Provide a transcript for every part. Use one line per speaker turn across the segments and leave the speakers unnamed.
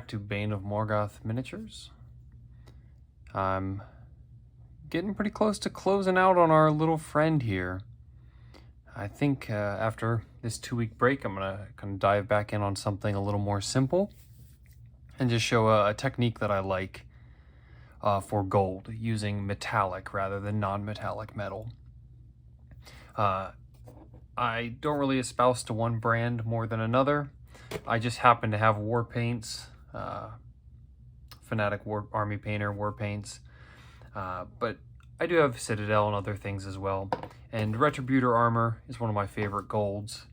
back to Bane of Morgoth miniatures. I'm getting pretty close to closing out on our little friend here. I think after this 2-week break, I'm gonna kind of dive back in on something a little more simple and just show a technique that I like for gold, using metallic rather than non-metallic metal. I don't really espouse to one brand more than another. I just happen to have war paints, Fanatic Army Painter war paints, but I do have Citadel and other things as well. And Retributor armor is one of my favorite golds,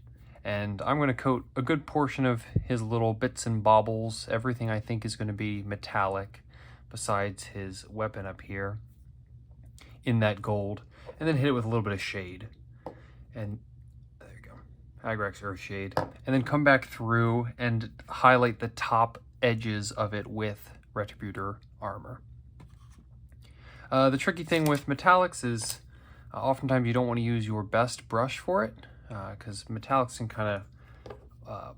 and I'm going to coat a good portion of his little bits and baubles, everything I think is going to be metallic besides his weapon up here, in that gold, and then hit it with a little bit of shade. And there you go, Agrax Earth Shade. And then come back through and highlight the top edges of it with Retributor armor. The tricky thing with metallics is oftentimes you don't want to use your best brush for it, because metallics can kind of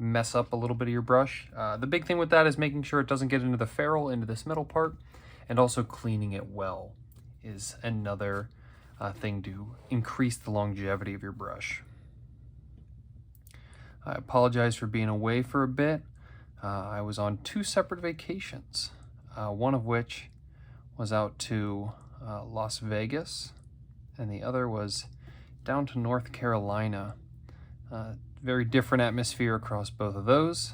mess up a little bit of your brush. The big thing with that is making sure it doesn't get into the ferrule, into this middle part, and also cleaning it well is another thing to increase the longevity of your brush. I apologize for being away for a bit. I was on 2 separate vacations, one of which was out to Las Vegas, and the other was down to North Carolina. Very different atmosphere across both of those,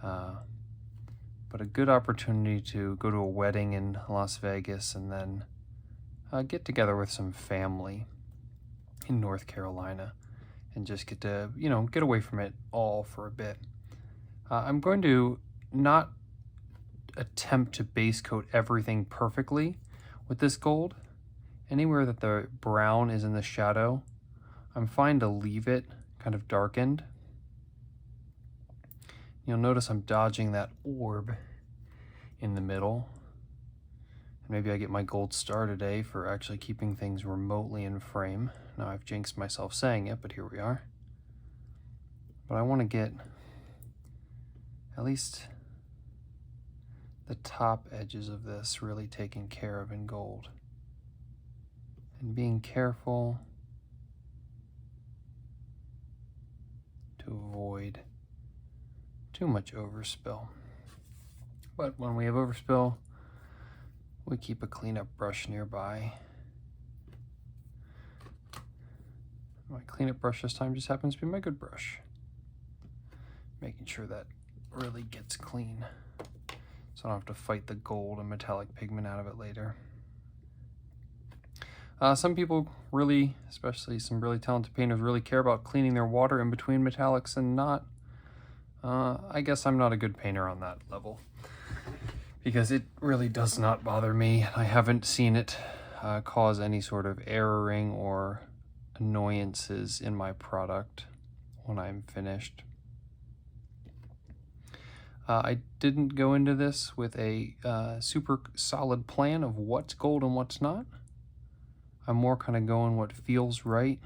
but a good opportunity to go to a wedding in Las Vegas and then get together with some family in North Carolina and just get to, get away from it all for a bit. I'm going to not attempt to base coat everything perfectly with this gold. Anywhere that the brown is in the shadow, I'm fine to leave it kind of darkened. You'll notice I'm dodging that orb in the middle. Maybe I get my gold star today for actually keeping things remotely in frame. Now I've jinxed myself saying it, but here we are. But I want to get at least the top edges of this really taken care of in gold. And being careful to avoid too much overspill. But when we have overspill, we keep a cleanup brush nearby. My cleanup brush this time just happens to be my good brush. Making sure that really gets clean, so I don't have to fight the gold and metallic pigment out of it later. Some people really, especially some really talented painters, really care about cleaning their water in between metallics and not. I guess I'm not a good painter on that level, because it really does not bother me. I haven't seen it cause any sort of erroring or annoyances in my product when I'm finished. I didn't go into this with a super solid plan of what's gold and what's not. I'm more kind of going what feels right.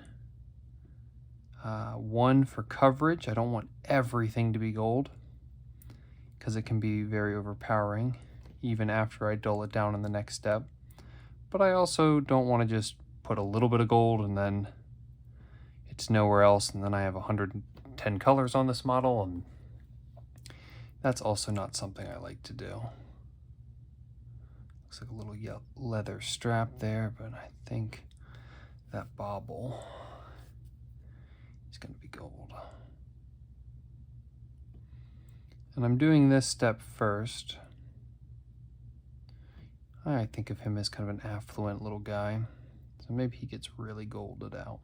One, for coverage, I don't want everything to be gold, because it can be very overpowering even after I dull it down in the next step. But I also don't want to just put a little bit of gold and then it's nowhere else, and then I have 110 colors on this model, and that's also not something I like to do. Looks like a little leather strap there, but I think that bauble is going to be gold. And I'm doing this step first. I think of him as kind of an affluent little guy, so maybe he gets really golded out.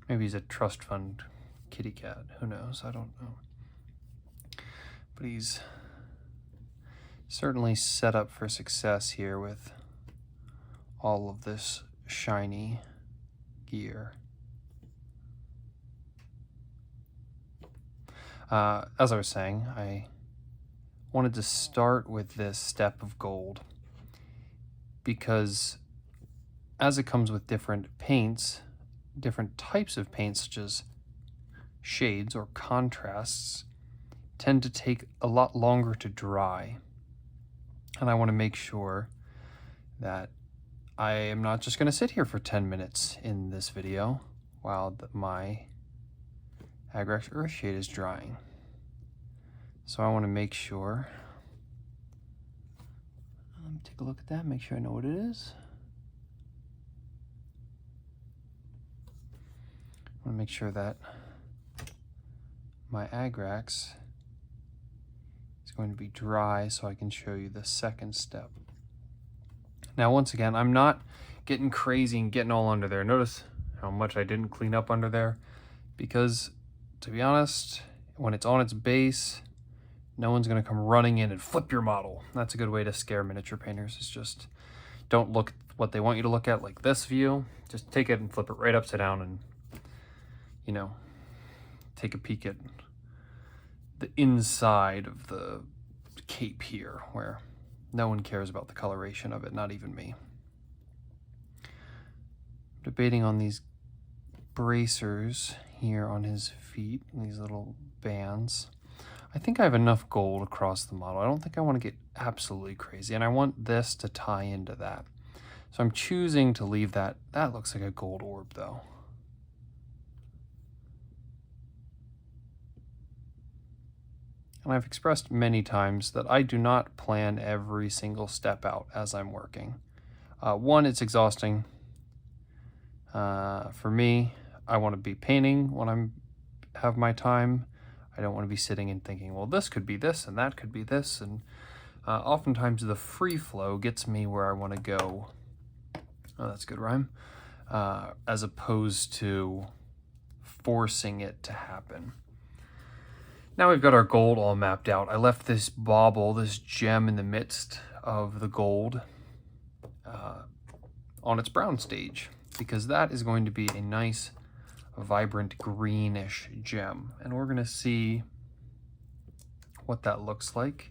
Maybe he's a trust fund kitty cat, who knows, I don't know. But he's certainly set up for success here with all of this shiny gear. As I was saying, I wanted to start with this step of gold because as it comes with different paints, different types of paints such as shades or contrasts, tend to take a lot longer to dry. And I want to make sure that I am not just going to sit here for 10 minutes in this video while my Acrylic earthshade is drying. So I want to make sure, let me take a look at that, make sure I know what it is. I want to make sure that my Acrylic is going to be dry so I can show you the second step. Now, once again, I'm not getting crazy and getting all under there. Notice how much I didn't clean up under there, because to be honest, when it's on its base, no one's going to come running in and flip your model. That's a good way to scare miniature painters. It's just don't look at what they want you to look at, like this view. Just take it and flip it right upside down and, you know, take a peek at the inside of the cape here, where no one cares about the coloration of it, not even me. I'm debating on these bracers here on his feet, these little bands. I think I have enough gold across the model. I don't think I want to get absolutely crazy, and I want this to tie into that. So I'm choosing to leave that. That looks like a gold orb though. And I've expressed many times that I do not plan every single step out as I'm working. One, it's exhausting. For me, I want to be painting when I have my time. I don't want to be sitting and thinking, well, this could be this and that could be this. And oftentimes the free flow gets me where I want to go. Oh, that's good rhyme. As opposed to forcing it to happen. Now we've got our gold all mapped out. I left this bauble, this gem in the midst of the gold on its brown stage, because that is going to be a nice, vibrant greenish gem. And we're going to see what that looks like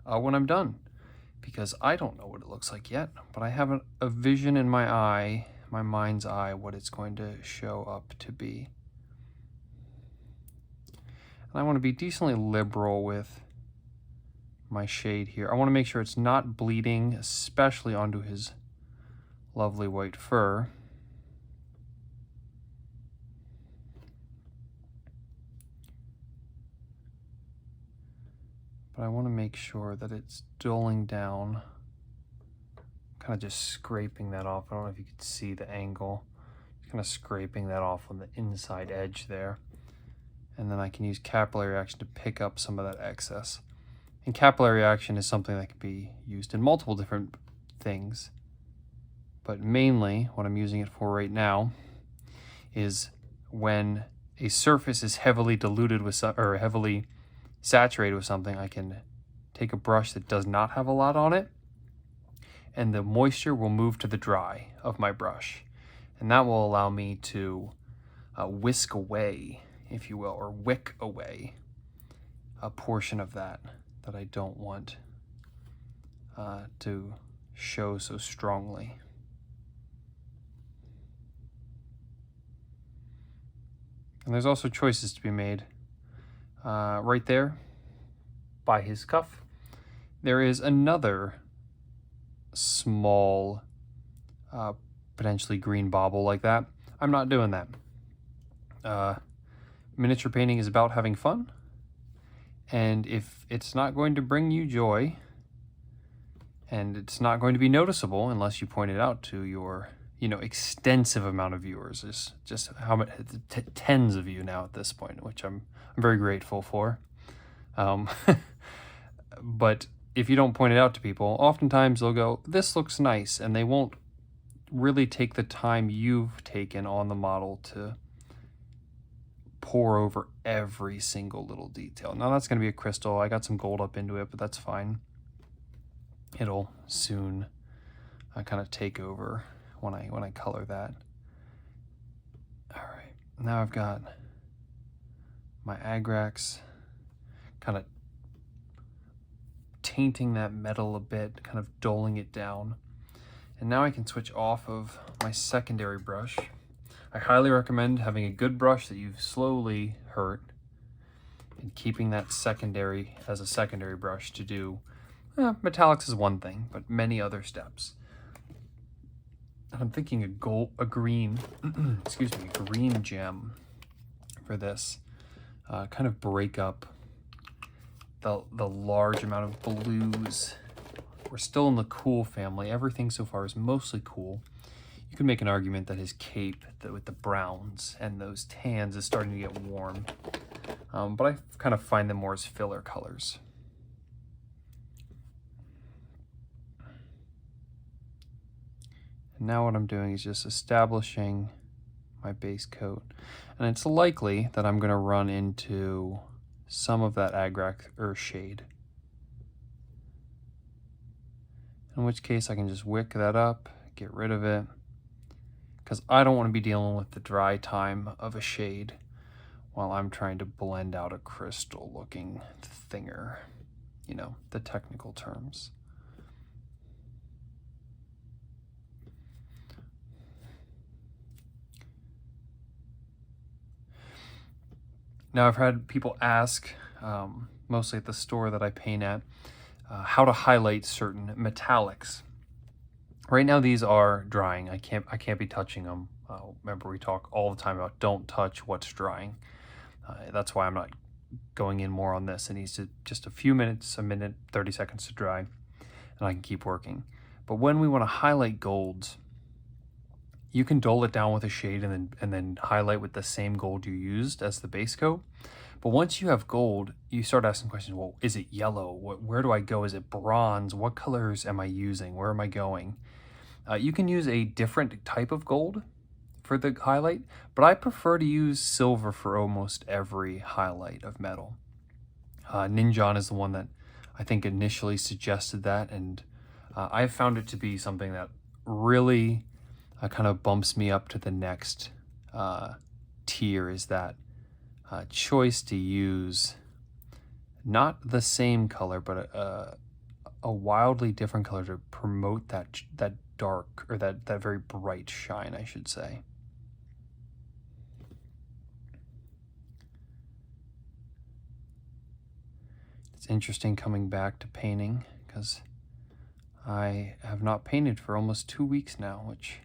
when I'm done, because I don't know what it looks like yet, but I have a vision in my eye, my mind's eye, what it's going to show up to be. And I want to be decently liberal with my shade here. I want to make sure it's not bleeding, especially onto his lovely white fur. But I want to make sure that it's dulling down, kind of just scraping that off. I don't know if you could see the angle, kind of scraping that off on the inside edge there. And then I can use capillary action to pick up some of that excess. And capillary action is something that can be used in multiple different things. But mainly what I'm using it for right now is when a surface is heavily diluted with or heavily saturated with something, I can take a brush that does not have a lot on it, and the moisture will move to the dry of my brush. And that will allow me to whisk away, if you will, or wick away a portion of that I don't want to show so strongly. And there's also choices to be made. Right there, by his cuff, there is another small, potentially green bauble like that. I'm not doing that. Miniature painting is about having fun, and if it's not going to bring you joy, and it's not going to be noticeable unless you point it out to your, extensive amount of viewers, is just how many tens of you now at this point, which I'm very grateful for. But if you don't point it out to people, oftentimes they'll go, this looks nice, and they won't really take the time you've taken on the model to pour over every single little detail. Now that's going to be a crystal. I got some gold up into it, but that's fine. It'll soon kind of take over when I color that. All right, now I've got my Acrylics kind of tainting that metal a bit, kind of dulling it down. And now I can switch off of my secondary brush. I highly recommend having a good brush that you've slowly hurt and keeping that secondary as a secondary brush to do metallics is one thing, but many other steps. I'm thinking a green, excuse me, green gem for this. Kind of break up the large amount of blues. We're still in the cool family. Everything so far is mostly cool. You can make an argument that his cape with the browns and those tans is starting to get warm. But I kind of find them more as filler colors. And now what I'm doing is just establishing my base coat. And it's likely that I'm going to run into some of that Acrylic shade. In which case I can just wick that up, get rid of it, because I don't want to be dealing with the dry time of a shade while I'm trying to blend out a crystal looking thinger, you know, the technical terms. Now I've had people ask, mostly at the store that I paint at, how to highlight certain metallics. Right now these are drying. I can't be touching them. Remember we talk all the time about don't touch what's drying. That's why I'm not going in more on this. It needs to just a few minutes, a minute, 30 seconds to dry, and I can keep working. But when we want to highlight golds, you can dull it down with a shade and then highlight with the same gold you used as the base coat. But once you have gold, you start asking questions. Well, is it yellow? Where do I go? Is it bronze? What colors am I using? Where am I going? You can use a different type of gold for the highlight, but I prefer to use silver for almost every highlight of metal. Ninjon is the one that I think initially suggested that, and I found it to be something that really kind of bumps me up to the next tier, is that choice to use not the same color, but a wildly different color to promote that dark, or that very bright shine, I should say. It's interesting coming back to painting because I have not painted for almost 2 weeks now, which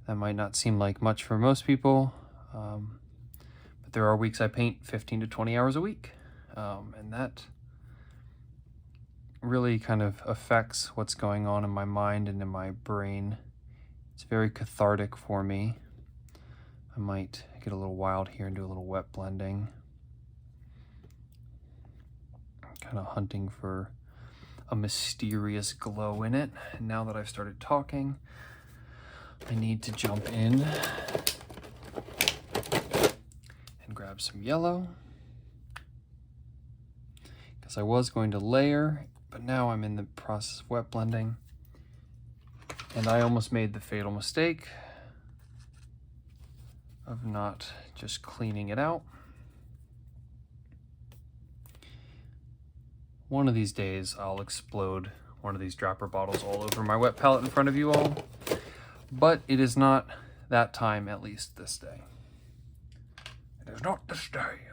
that might not seem like much for most people, but there are weeks I paint 15 to 20 hours a week, and that really kind of affects what's going on in my mind and in my brain. It's very cathartic for me. I might get a little wild here and do a little wet blending. Kind of hunting for a mysterious glow in it. And now that I've started talking, I need to jump in and grab some yellow, because I was going to layer, but now I'm in the process of wet blending, and I almost made the fatal mistake of not just cleaning it out. One of these days I'll explode one of these dropper bottles all over my wet palette in front of you all, but it is not that time, at least this day. It is not this day.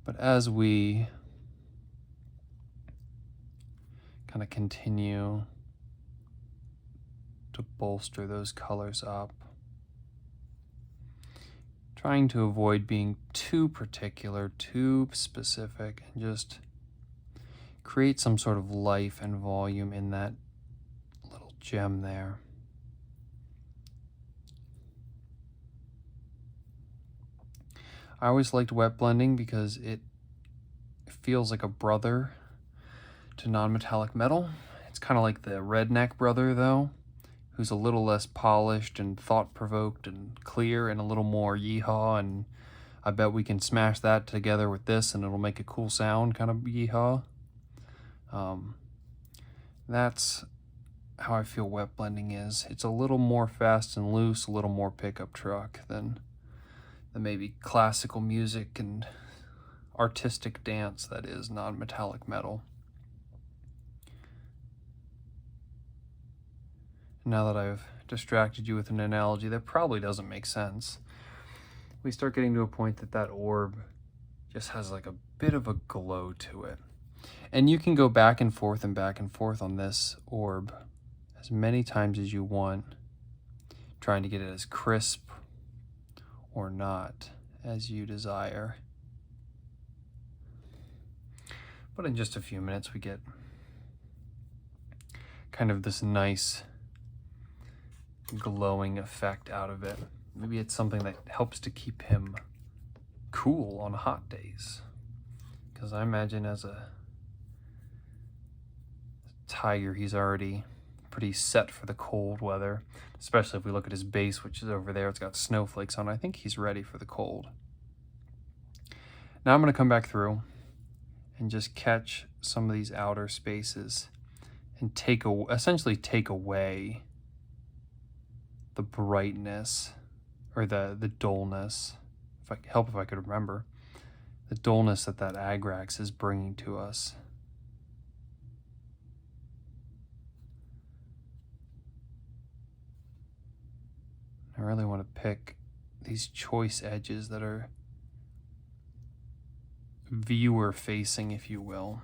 But as we kind of continue to bolster those colors up, trying to avoid being too particular, too specific, and just create some sort of life and volume in that little gem there. I always liked wet blending because it feels like a brother to non-metallic metal. It's kind of like the redneck brother, though, who's a little less polished and thought-provoked and clear and a little more yeehaw, and I bet we can smash that together with this and it'll make a cool sound kind of yeehaw. That's how I feel wet blending is. It's a little more fast and loose, a little more pickup truck than maybe classical music and artistic dance that is non-metallic metal. Now that I've distracted you with an analogy that probably doesn't make sense, we start getting to a point that that orb just has like a bit of a glow to it. And you can go back and forth on this orb as many times as you want, trying to get it as crisp or not as you desire. But in just a few minutes, we get kind of this nice glowing effect out of it. Maybe it's something that helps to keep him cool on hot days. Because I imagine as a tiger, he's already pretty set for the cold weather, especially if we look at his base, which is over there. It's got snowflakes on it. I think he's ready for the cold. Now I'm going to come back through and just catch some of these outer spaces and essentially take away the brightness or the dullness, if I could remember, the dullness that Agrax is bringing to us. I really want to pick these choice edges that are viewer facing, if you will.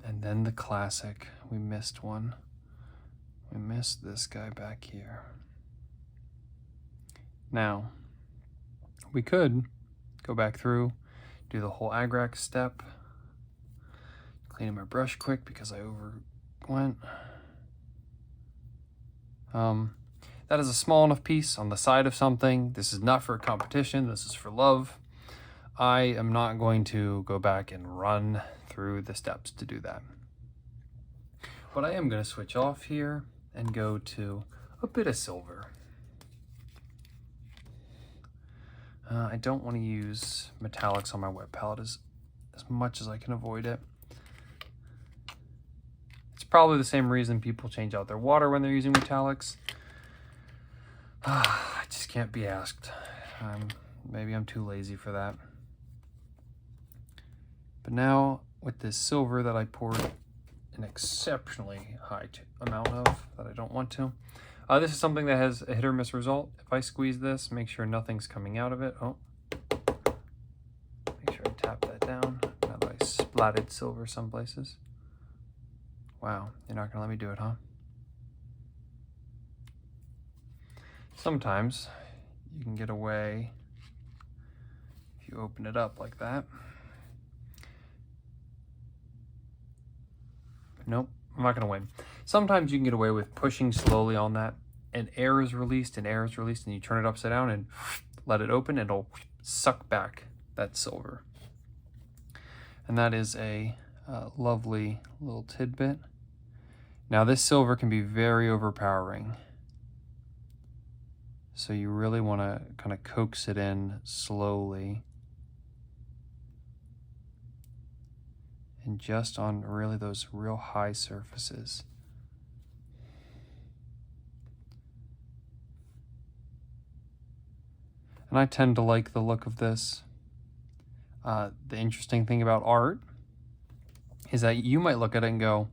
And then the classic. We missed one. We missed this guy back here. Now, we could go back through, do the whole Agrax step, cleaning my brush quick because I overwent. That is a small enough piece on the side of something. This is not for a competition. This is for love. I am not going to go back and run through the steps to do that. But I am going to switch off here and go to a bit of silver. I don't want to use metallics on my wet palette as much as I can avoid it. It's probably the same reason people change out their water when they're using metallics. I just can't be asked. Maybe I'm too lazy for that. But now with this silver that I poured an exceptionally high amount of that I don't want to. This is something that has a hit or miss result. If I squeeze this, make sure nothing's coming out of it. Oh, make sure I tap that down. Now that I splatted silver some places. Wow, you're not gonna let me do it, huh? Sometimes you can get away if you open it up like that. Nope, I'm not gonna win. Sometimes you can get away with pushing slowly on that, and air is released, and you turn it upside down and let it open, and it'll suck back that silver. And that is a lovely little tidbit. Now this silver can be very overpowering, so you really want to kind of coax it in slowly. And just on really those real high surfaces. And I tend to like the look of this. The interesting thing about art is that you might look at it and go,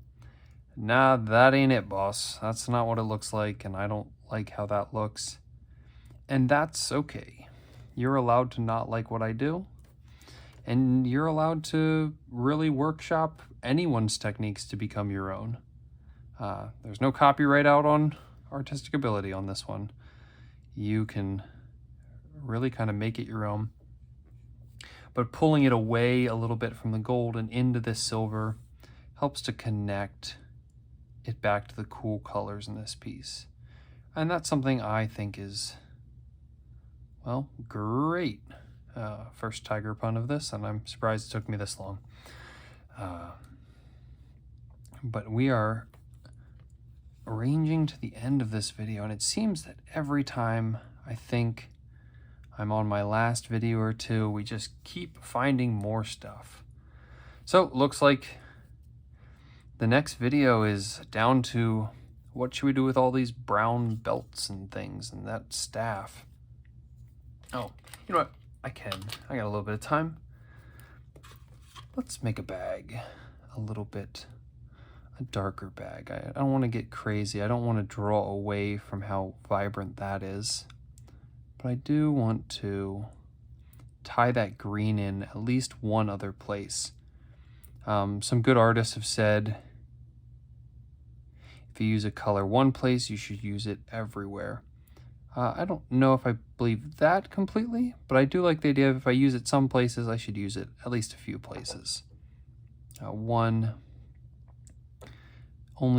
nah, that ain't it, boss. That's not what it looks like, and I don't like how that looks. And that's okay. You're allowed to not like what I do. And you're allowed to really workshop anyone's techniques to become your own. There's no copyright out on artistic ability on this one. You can really kind of make it your own. But pulling it away a little bit from the gold and into this silver helps to connect it back to the cool colors in this piece. And that's something I think is, well, great. First tiger pun of this, and I'm surprised it took me this long. But we are arranging to the end of this video, and it seems that every time I think I'm on my last video or two, we just keep finding more stuff. So looks like the next video is down to what should we do with all these brown belts and things and that staff. Oh, you know what? I got a little bit of time. Let's make a bag a little bit a darker bag. I don't want to get crazy. I don't want to draw away from how vibrant that is. But I do want to tie that green in at least one other place. Some good artists have said if you use a color one place, you should use it everywhere. I don't know if I believe that completely, but I do like the idea of if I use it some places, I should use it at least a few places. Only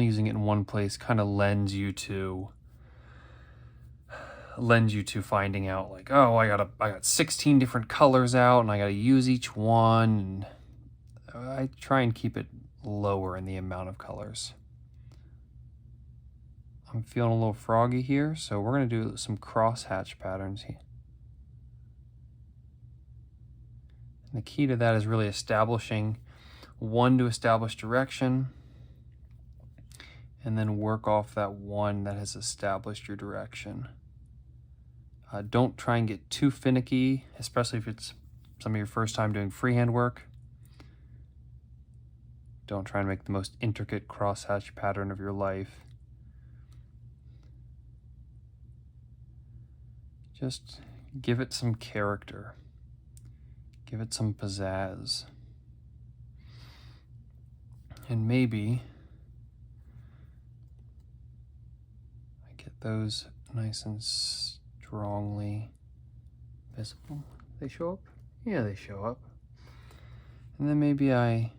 using it in one place kind of lends you to finding out like, oh, I got 16 different colors out and I got to use each one. And I try and keep it lower in the amount of colors. I'm feeling a little froggy here, so we're going to do some crosshatch patterns here. And the key to that is really establishing one to establish direction, and then work off that one that has established your direction. Don't try and get too finicky, especially if it's some of your first time doing freehand work. Don't try and make the most intricate crosshatch pattern of your life. Just give it some character. Give it some pizzazz. And maybe I get those nice and strongly visible. They show up? Yeah, they show up. And then maybe I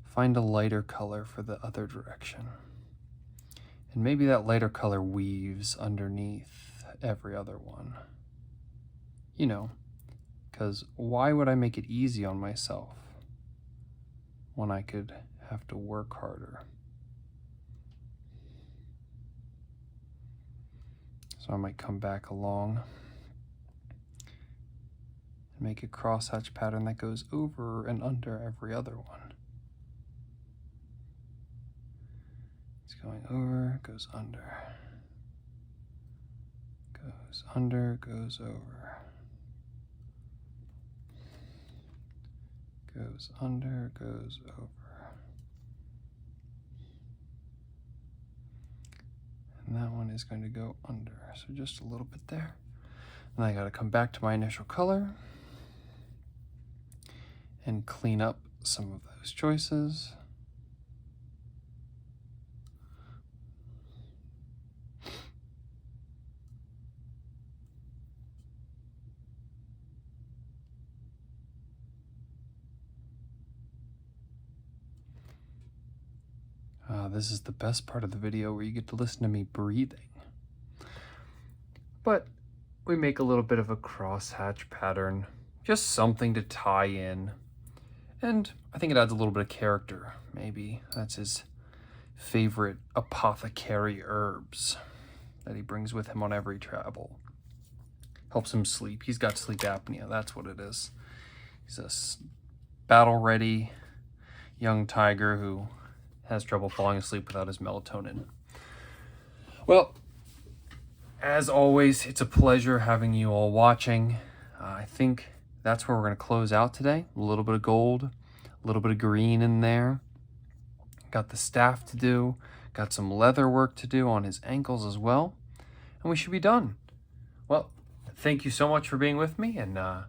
find a lighter color for the other direction. And maybe that lighter color weaves underneath every other one. You know, because why would I make it easy on myself when I could have to work harder? So I might come back along and make a crosshatch pattern that goes over and under every other one. It's going over, goes under. Goes under, goes over. Goes under, goes over. And that one is going to go under. So just a little bit there. And I got to come back to my initial color and clean up some of those choices. This is the best part of the video where you get to listen to me breathing. But we make a little bit of a crosshatch pattern, just something to tie in. And I think it adds a little bit of character. Maybe that's his favorite apothecary herbs that he brings with him on every travel. Helps him sleep. He's got sleep apnea, that's what it is. He's a battle-ready young tiger who has trouble falling asleep without his melatonin. Well, as always, it's a pleasure having you all watching. I think that's where we're going to close out today. A little bit of gold, a little bit of green in there. Got the staff to do, got some leather work to do on his ankles as well, and we should be done. Well, thank you so much for being with me, and I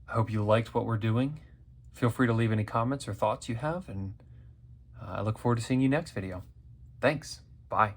hope you liked what we're doing. Feel free to leave any comments or thoughts you have, and I look forward to seeing you next video. Thanks. Bye.